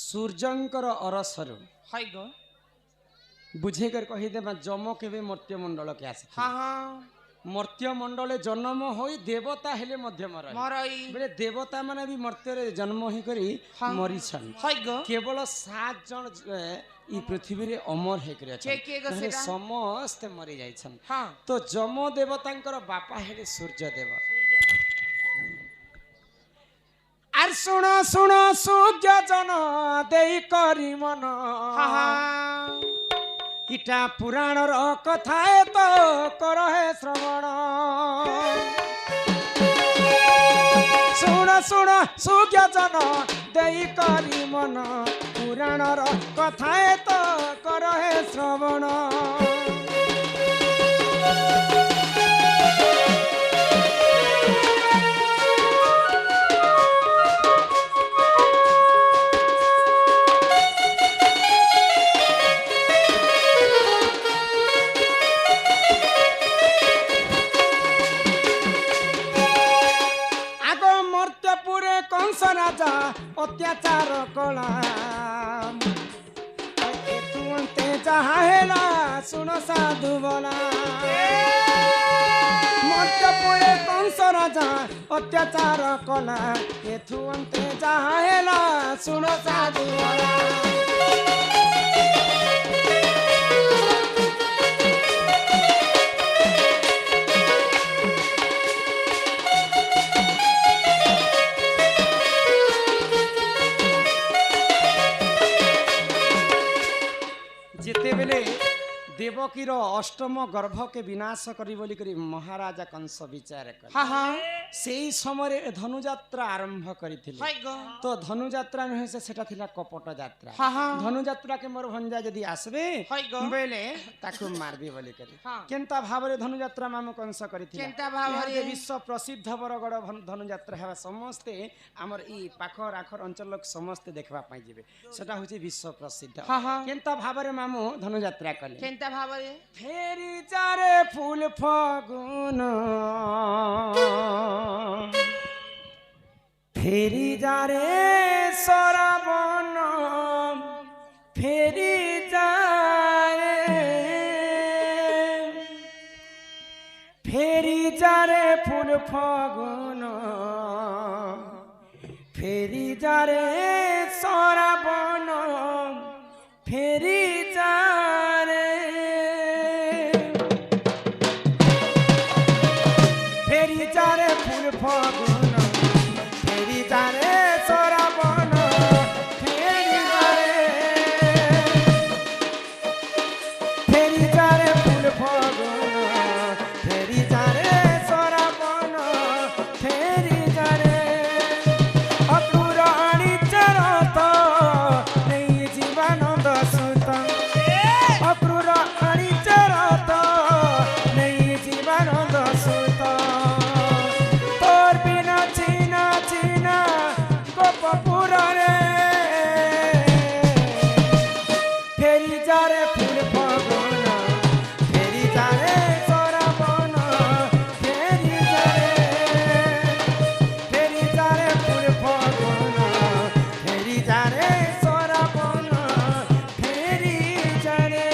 सूर्यंकर अरसर हाय गो बुझेकर कहीदे जम के मर्त्य मंडल के आस हाँ हाँ मर्त्य मंडल जन्म हो देवता हेले मध्य मरई बेले देवता माने भी मर्त्य जन्म ही करी हाँ। मरीछन हाय गो केवल 7 जन ई पृथ्वी रे अमर हेकरे के के गो छन सेटा समस्त मरी जाइछन हाँ तो जम देवतांकर बापा हेले सूर्य देव आर सुन सुन सूर्य जन देई करी मन हाँ हाँ इटा पुराण कथा तो कर हे श्रवण सुन सुन सूर्य जन देई करी मन पुराण कथा तो कर हे श्रवण कंस राजा अत्याचार कला तुंते जहा हेला सुन साधु बोला मर्त्यपुरे कंस राजा अत्याचार कला तुंते जहा हेला सुन साधु बोला जितेबेले देवकीर अष्टम गर्भ के विनाश करी बोली करी महाराजा कंस विचार कर हाँ हाँ से समय धनुयात्रा आरंभ करथिले हाय गो तो धनुयात्रा नुहे से सेटा थिला कपट यात्रा हाँ हाँ धनुयात्रा के मोर भंजा यदि आसबे हाय गो बेले ताकू मारबे बोली करी हाँ केनता भाबरे धनुयात्रा माम कंस करथिला केनता भाबरे विश्व प्रसिद्ध बरगड़ धनुयात्रा हेबा समस्ते हमर ई पाखर आखर अंचल लोक समस्ते देखबा पाई जेबे सेटा होची विश्व प्रसिद्ध हाँ हाँ केनता भाबरे मामू धनुयात्रा कले केनता भाबरे फेरी चारे फूल फागुन फेरी जारे सराबन फेरी जारे फूल फागुन फेरी जारे सराबन फेरी जारे फेरी जारे फूल फागुन फेरी जारे सराबन फेरी जारे फूल फागुन फेरी जारे सराबन फेरी जारे अपुराणी चरत नहीं जीवानंद सुत अपुराणी चरत नहीं जीवानंद सुत तोर बिना चीना चीना गोपपुर रे फेरी जारे फूल फागुन फेरी जारे सराबन फेरी जारे फूल फागुन फेरी जारे सराबन फेरी जारे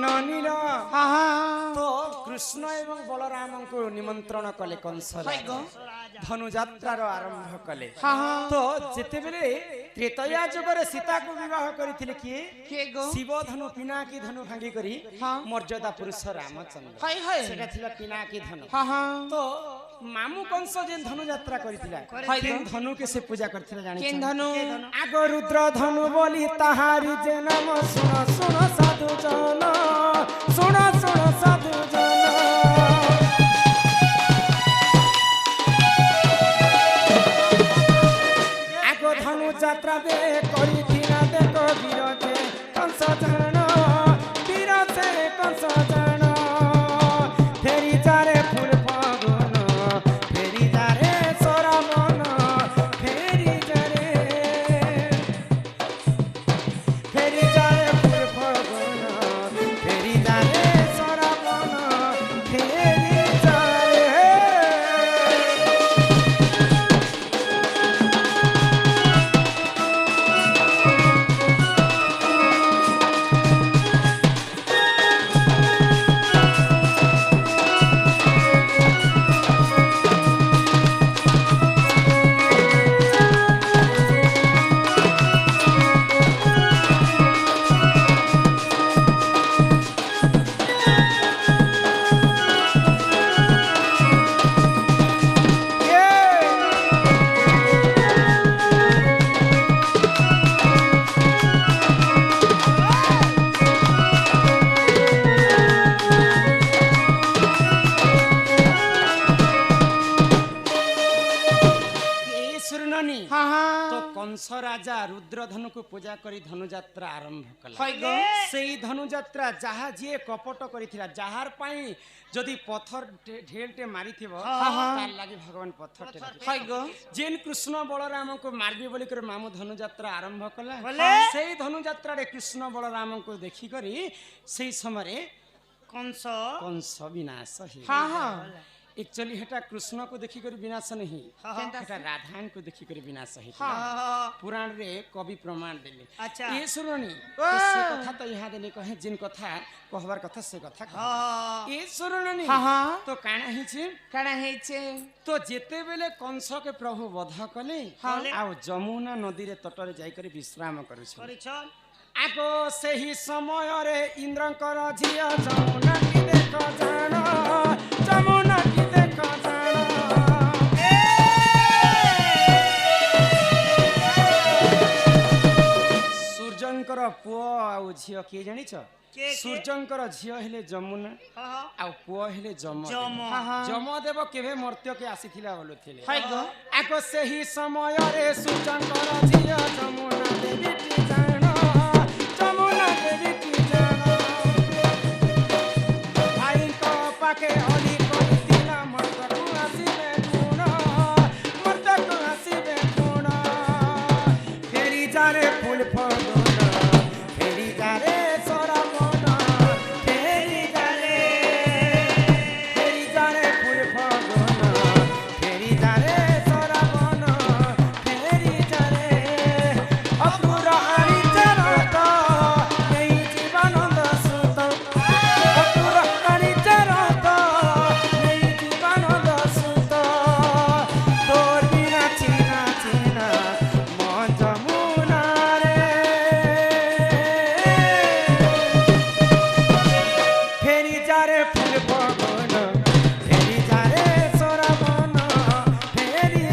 ननिल हाँ हाँ तो कृष्ण एवं बलराम को निमंत्रण कले कंस हाय गो धनुयात्रार आरंभ कले हाँ हाँ तो जेतेबेले त्रेतया जुगर सीता को विवाह करिथिले किए के गो शिव धनु पिनाकी धनु भांगी करी हाँ मर्यादा पुरुष रामचंद्र हाय हाय सेटा थिला पिनाकी धनु हाँ हाँ तो ମାମୁ କଂସ ଯେ ଧନୁ ଯାତ୍ରା କରିଥିଲା হয় ସେ ତ। ଧନୁ କେ ସେ ପୂଜା କରିଥିଲା কেন ଜାଣିଛ ধনু আগ রুদ্র ধনু বলি তাহারি যে নাম শুণ শুণ সাধু জন শুণ শুণ সাধু জন আগ ধনু যাত্রা দে করিছিলা দেখো বীরজে কংস জান বীরজে কংস জান ফেরি যারে ফুল ফাগুন ফেরি যারে সরাবন ফেরি যারে ফুল ফাগুন ফেরি যারে সরাবন ফেরি যারে শুননি হ্যাঁ হ্যাঁ তো কংস রাজা রুদ্রধনুকে পূজা করে ধনুযাত্রা আরম্ভ কলা হয় গো সেই ধনুযাত্রা যাহা যিয়ে কপট করিଥିଲା যাহার পাই যদি পথর ঢেলটে মারিথিব তার লাগি ভগবান পথরটে হয় গো যেন কৃষ্ণ বলরামকে মারবি বলি করে মামু ধনুযাত্রা আরম্ভ কলা বলে? সেই ধনুযাত্রারে কৃষ্ণ বলরামকে দেখি করি সেই সময়ে কংস কংস বিনাশ হে হ্যাঁ হ্যাঁ एक्चुअली हेटा कृष्ण को देखी कर विनाश नहीं हाँ। हेटा राधान को देखी कर विनाश है হ্যাঁ पुराण रे कवि प्रमाण देले अच्छा। ये सुननी ओ। तो से कथा तो यहाँ देले कहे जिन कथा कहबार कथा से कथा कहे। হ্যাঁ ये सुननी हाँ, हाँ। तो काना हिचे কাଣା হয়েছে तो जेते बेले कंस के प्रभु वध कले हाँ। आ जमुना नदी रे तटरे जाई कर विश्राम करू করিছ आगो सेही समय रे इंद्रकर झिया जमुना की देख जान जमुना की देख जान सूर्यंकर पुओ आउ झियो किए जानिछ के? सूर्यंकर झियो हेले जमुना आउ पुओ हेले जम जम। जमदेव केबे मर्त्य के आसीथिला बोलुथिले হয় গো आगो सेही समय रे सूर्यंकर झिया जमुना देवी की जान जमुना देवी की जान भाई को पाके अली कोई दिला मर्द को आसीबे गुण मर्द को आसीबे गुण फेरी जारे फूल फगुन फेरी जारे सराबन फेरी जारे फूल फगुन फेरी जारे सराबन फेरी जारे अपुर आनी चरत नहीं जीवानंद सुत अपुर आनी चरत नहीं जीवानंद सुत तोर बिना चिना चिना मन जमुना रे फेरी जारे फूल फगुन फेरी जारे सराबन फेरी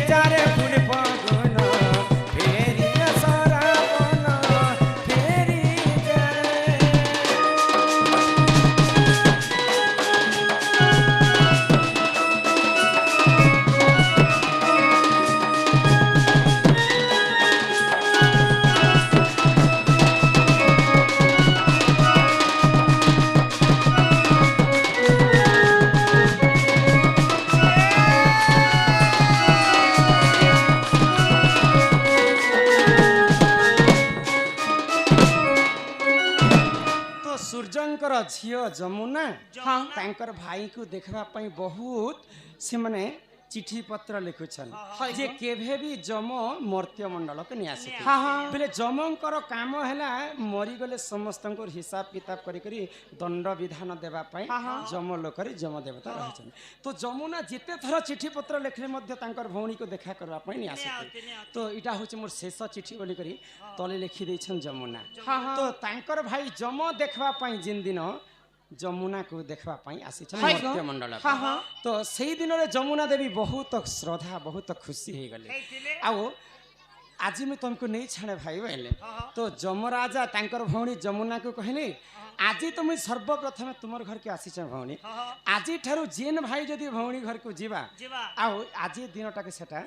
जारे फूल फगुन फेरी सराबन फेरी जारे तो सूर्यंकर झियो जमुना हाँ। तांकर भाई को देखबा पई बहुत से माने चिठी पत्र लिखुछन हाँ। जे केभे भी जम मर्त्य मंडल के नियासी हाँ हाँ बेले जमंकर काम हैला मरी गले समस्तंकर हिसाब किताब करी करी दंड विधान देबा पई हाँ, हाँ। जम लोकरी जम देवता रहछन तो जमुना जेते थर चिठी पत्र लिखले मध्य तांकर भौणी को देखा करबा पई नियासी तो इटा होचे मोर शेष चिठी बोली करी तले लिखि दैछन जमुना हाँ हाँ तो तांकर भाई जम देखबा पई जिन दिन যমুনা को देखवा पाई आसी हाय मर्त्य मंडल हाँ हाँ तो सेही दिन रे যমুনা देवी बहुत श्रद्धा बहुत खुशी हो गले ହେଇଥିଲେ आओ आज मैं तुमको नहीं छाड़े भाई बहले हाँ। तो जमराजा तांकर भौणी जमुना को कहले आज तो मुझे सर्वप्रथम तुमर घर के आसी भौणी हाँ आज ठारू जेन भाई जदि भौणी घर को जीवा ଯିବା आओ आज दिनटा के सेटा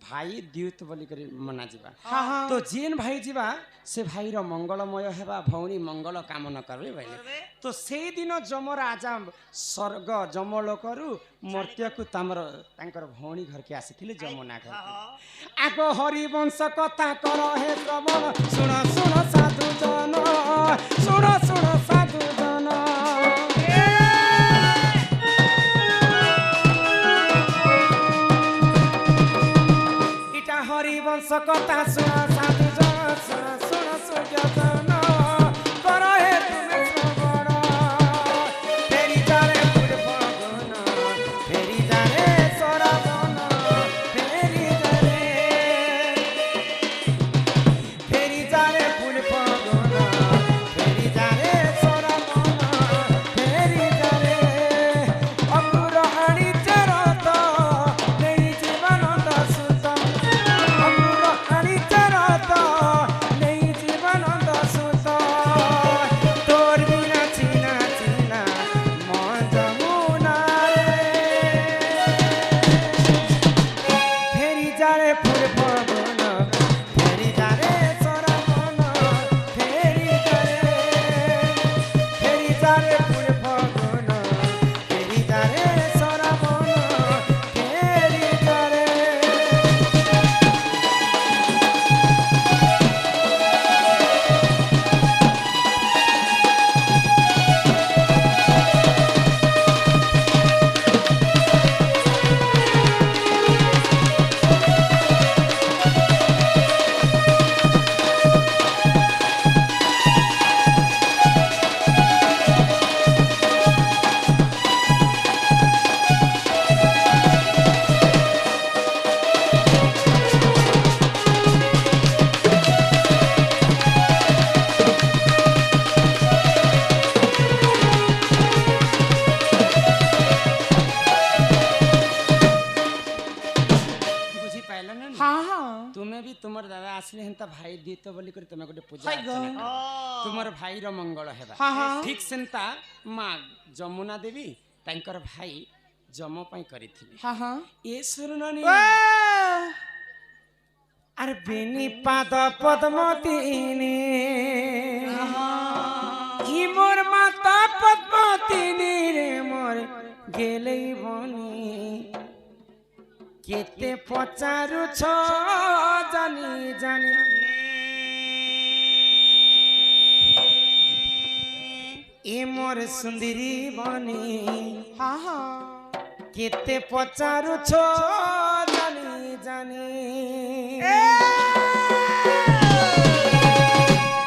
भाई द्यूत बोली करी मना जीवा हाँ हाँ तो जेन भाई जीवा से भाई रो मंगलमय हेबा भौणी मंगल कामना करबे भाई करबे। तो से दिन जमराजा स्वर्ग जमलोकरू मर्त्य को तमर तांकर भौणी घर के आसीथिले जमुना घर हाँ को। आगो हरिवंश कथा कर हे श्रवण सुन सुन साधु जन सुन सुन साधु जन इटा हरिवंश कथा सुन साधु जन सुन सुन सूर्य जन कर हे तुमे श्रवण फेरी जारे फूल फगन फेरी जारे सरबन फेरी जारे फूल फगन फेरी जारे सरबन फेरी जारे अपुर हाणी चरत नेई जीवनंद सुत अपुर हाणी चरत नेई जीवनंद सुत तोर बिना चिना चिना मन जमुना फेरी जारे फूल फगन फेरी जारे सरबन फेरी जारे फूल फगन फेरी जारे सरबन फेरी जारे बुझी पाइल ना हाँ हाँ तुम्हें भी तुमर दादा आसले हेंता भाई दीत बोली कर तुमे गोटे पूजा हाय गो। अर्चना कर। तुमर भाई रो मंगल हेबा हाँ, हाँ। ठीक सेंता मां जमुना देवी तांकर भाई जम पई करिथिले हाँ हाँ ए सुरनानी वाह! अरे बेनी पाद पद्मतीनी ई मोर माता पद्मतीनी रे मोर गेलै बनी केते पचारु छ जानी जानी ए मोर सुंदरी बनी हाँ हाँ केते पचारु छ जानी जानी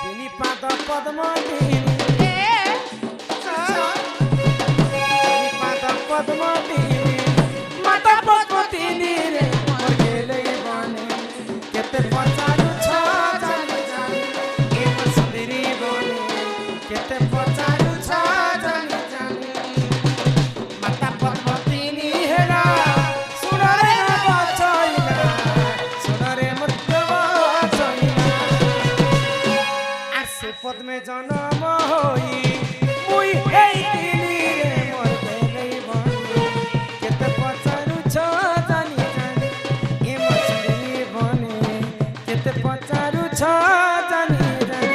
बेनी पाद पद्मतीनी बेनी पाद पद्मतीनी माता पद्मतीनी रे मोर गेलै बनी केते पचारु छ जानी जानी ए मोर सुंदरी बनी केते पचारु छ जानी जानी माता पद्मतीनी हेरा सुन रे बचैना सुन रे मत बचैना आसे पद्मे जन्म होई मुई हेइतिनी रे मोर गेलै बनी केते पचारु छ जानी जानी ए मोर सुंदरी बनी केते पचारु छ जानी जानी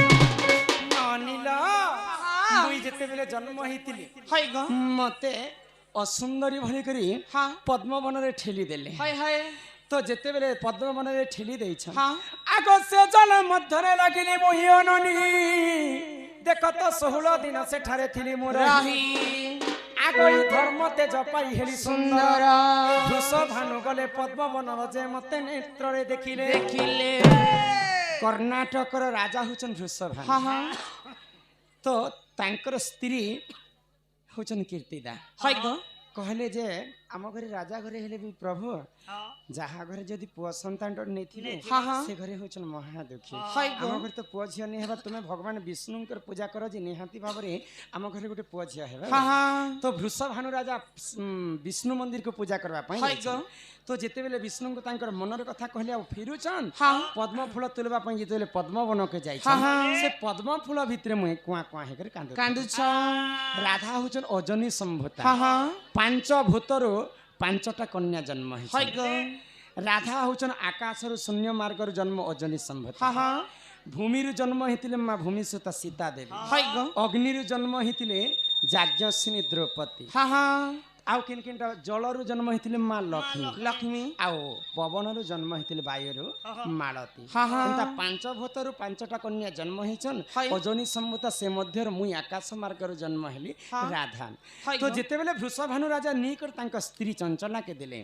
अनिल मुई जेतेबेले जन्म हेतिली हाय गो मते असुंदरी भली करी हाँ पद्मवन रे ठेली देले हाय हाय तो जेतेबेले पद्मवन रे ठेली देइछ हाँ आगो से जल मध्यरे लागिले मोहि अननी देख तो 16 दिन सेठारे थिली मोर रही आगई धर्म तेज पाई हेली सुंदर सुंदर वृष भानु गले पद्मवन जे मते नेत्रे देखिले देखिले कर्णाटकर राजा होचन वृष भानु हाँ हाँ तो तांकर स्त्री होचन कीर्तिदा है गो कहले जे आम घरे राजा घरे हेले भी प्रभु जहा घरे जदि पुआ संतान नहीं थिले हाँ, हाँ। से घरे होचन महादुखी है गो आम घरे तो पुआ झिया नहीं हेबा तुमे भगवान विष्णुंकर पूजा कर जे निहाती भाबरे आम घरे गोटे पुआ झिया हेबा हाँ हाँ तो वृषभानु राजा विष्णु मंदिर को पूजा करबा पई है जाइछन। गो तो जेते बेले विष्णु को तांकर मनर कथा कहले आ फिरुचन हाँ पद्म फूल तुलबा पई जेते बेले पद्म वन के जाइछन हाँ, हाँ। से पद्म फूल भितरे मुहे कुआ कुआ हे कर कांदु कांदु छ राधा होचन अजनी संभूता हाँ हाँ पांच भूतरो पांचटा कन्या जन्म है है गो राधा होचन आकाशर शून्य मार्गर जन्म अजनी संभूता हाँ हाँ भूमिरु जन्म हेतिले मां भूमिसुता सीता देवी है गो अग्निरु जन्म हेतिले याज्ञसिनी द्रौपदी हाँ हाँ आउ किन किनटा जलरु जन्म हेतिले मां लक्ष्मी लक्ष्मी आउ पवनरु जन्म हेतिले वायुरु मालती हाँ हाँ एंता पांच भूतरु पांचटा कन्या जन्म हेचन है। अजनी संभूता से मध्यर मुई आकाश मार्गरु जन्म हेली हाँ। राधा है तो गो। जेतेबेले वृषभानु राजा नीकर तांक स्त्री चंचला के देले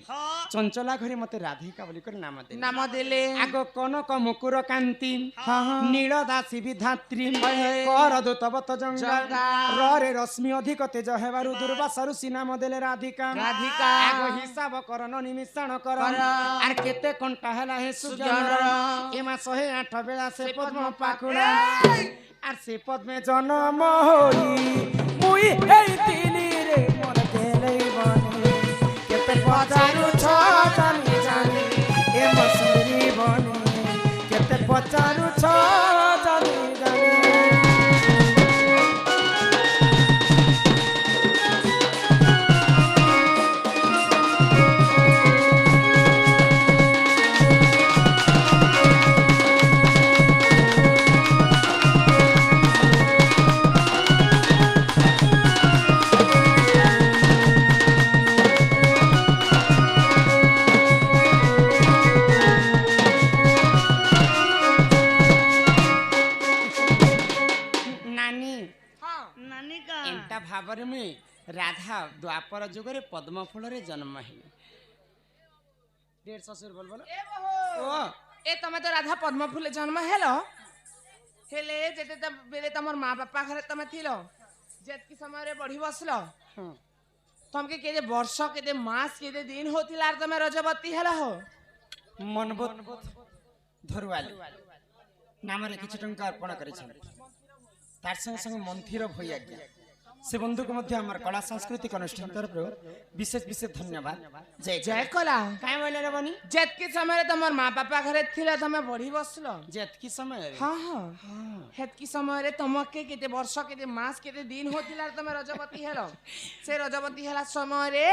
चंचला घरे मते राधिका बोली कर नाम देले नाम देले आगो कनक मुकुर कांति हाँ हाँ नील दासी विधात्री है, है। कर दूतवत जंगा जंगा। रे रश्मि अधिक तेज हेबारु दुर्वासारु नाम देले राधिका राधिका। आगो हिसाब करन निमिषण कर कर। आर केते कंटा हैला हे सुजन सुजन। एमा 108 बेला से पद्म पाखुड़ा आर से पद्मे जन्म होई मुई हेई तिली रे मोर देलै बने केते पचारु छ जानी जानी ए मसुरी बने केते पचारु छ जानी जानी नानी हाँ नानी का एंटा भाବରେ मुई राधा द्वापर जुगरे पद्म फूलरे जन्म हेले डेढ़ ससुर बोल बोल ए बहो ओ ए तमे तो राधा पद्म फूले जन्म हेलो हेले जेते बेले तमर माँ बापा घरे तमे थिलो जेतकी समय रे बढ़ी बसलो हाँ तमके केदे वर्ष केदे मास केदे दिन होतिला आर तमे रजवती हेला हो मनबोध धरुवाली नामरे किछि टंका अर्पण करिछन तार संग संग मंथिर भई आज्ञा से बंधु को मध्य हमर कला सांस्कृतिक अनुष्ठान तरफ विशेष विशेष धन्यवाद जय जय कला काय बोले रे बनी जेतकी समय रे तमर माँ बापा घरे थिला तमे बढ़ी बसलो जेतकी समय रे हाँ हाँ हेतकी समय रे तमके केते वर्ष केते मास केते दिन होतिला आर तमे रजवती हेलो से रजवती हेला समय रे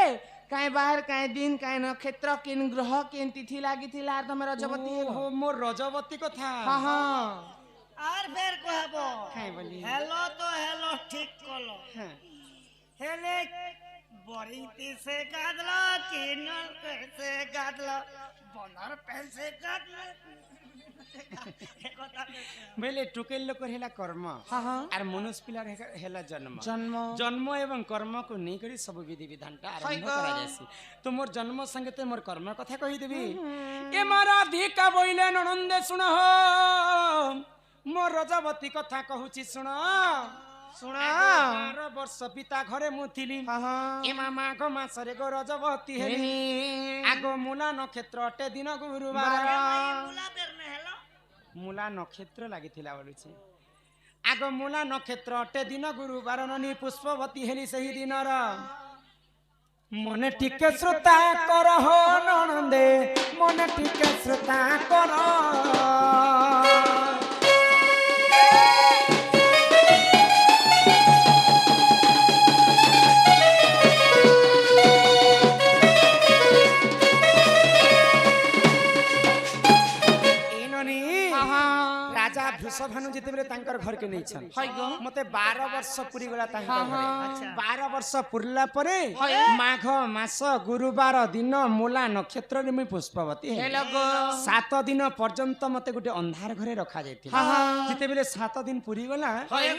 काहे बाहर काहे दिन काहे नक्षत्र किन ग्रह किन तिथि लागि थिला आर तमे रजवती हेलो हो मोर रजवती कथा हाँ हाँ আর ফের কহব काय बोली हेलो तो हेलो ठीक কলো हाँ হেলে বরিতে সে গাদলো কিনল সে গাদলো বনর পেন সে গাদলো বেলে টুকেল লোক হেলা কর্ম हाँ हाँ আর মনুষ্য পিলার হেলা জন্ম जन्म जन्म एवं कर्म को नहीं करी सब विधि विधानटा आरंभ है करा जासी तो मोर जन्म संगे तो मोर कर्म कथा कहि देबी ए मारा धिका बोइले ननंदे सुन हो मोर रजवती कथा कहूची सुन सुना 12 वर्ष पिता घरे मुथिली हाँ हाँ ए मामा गो मासरे गो रजवती हेली आगो मूला नक्षत्र अटे दिन गुरुवार মুলাদের নে হেলো मूला नक्षत्र लागिथिला बोलुछि आगो मूला नक्षत्र अटे दिन गुरुवार ननी पुष्पवती हेली सही दिनर मने टिके श्रोता कर हो ननंदे मने टिके श्रोता कर वृषभानु जितेबेले तांकर घर के नहीं छन हाय गो मते 12 वर्ष पूरी गला तांकर हाँ, घरे हाँ। अच्छा 12 वर्ष पुरला परे माघ मास गुरुवार दिन मूला नक्षत्र रे मी पुष्पवती हे हेली। लगो 7 दिन पर्यंत मते गुटे अंधार घरे रखा जायथिला हाँ, हाँ। जितेबेले 7 दिन पूरी गला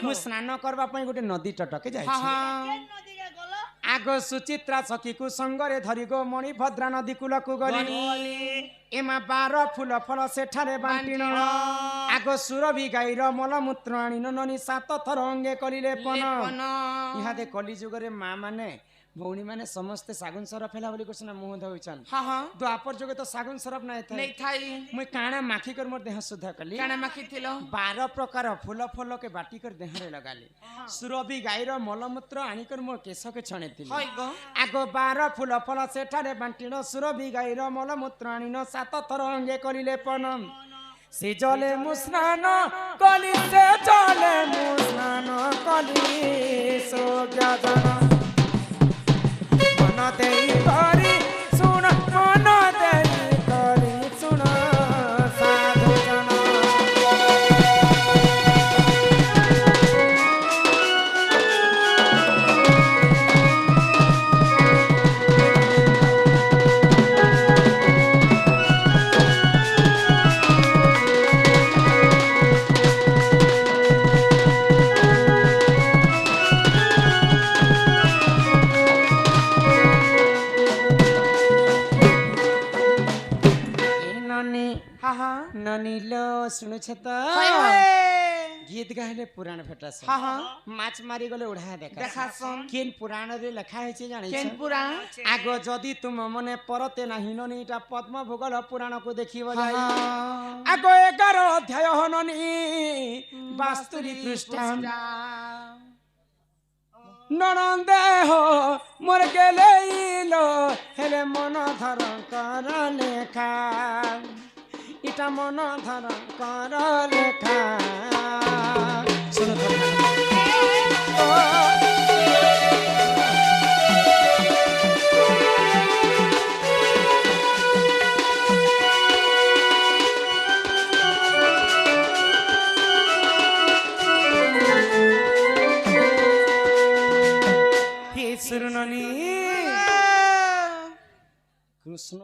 मु स्नान करबा पई गुटे नदी टटके जाय हाँ छी हाँ केन नदी रे गलो आगो सुचित्रा सखी को संगरे धरी गो मणिभद्रा नदी कूल को गली एमा 12 फूल फल सेठारे बांटिन आगो सुरभि गाईर मलमूत्र आनिन ननी 7 थर अंगे कलिले पन लेपन यहाँ दे कली जुगरे माँ माने भौणी माने समस्ते सागुन सरफ फेला बोली कृष्ण मुह धोइछन हाँ हाँ द्वापर जुगे तो सागुन सरफ नाही नहीं थाई थाई मुई काणा माखी कर मोर देह शुद्ध कली काना माखी थिलो 12 प्रकार फूल फल के बाटी कर देह रे लगाली सुरभि गाईर मलमूत्र आनी कर मोर केश के छणे थिली हाय गो आगो 12 फूल फल सेठारे बांटिन सुरभि गाईर मलमूत्र आनिन 7 थर अंगे कलिले पन से जले मुस्नान कली से जले मुस्नान कली सो ज्ञान मन देई करी सुन मन देई करी सुन साधु जन हाँ हाँ ननीलो सुनु छ त हाय हाय गीत गाइले पुराण भेटास हाँ हाँ माछ मारी गले उड़ा देखा देखासन केन पुराण रे लेखा हेछि जानि केन पुराण आगो जदि तुम मने परते नाही ननीटा पद्म भूगोल पुराण को देखिबो जाई हाँ आगो 11 अध्याय हननी वास्तुरी पृष्ठाम ननंदे हो मोर गेले इलो हेले मन धर कर लेखा इटा मन धर कर लेखा सुनो सुरननी कृष्ण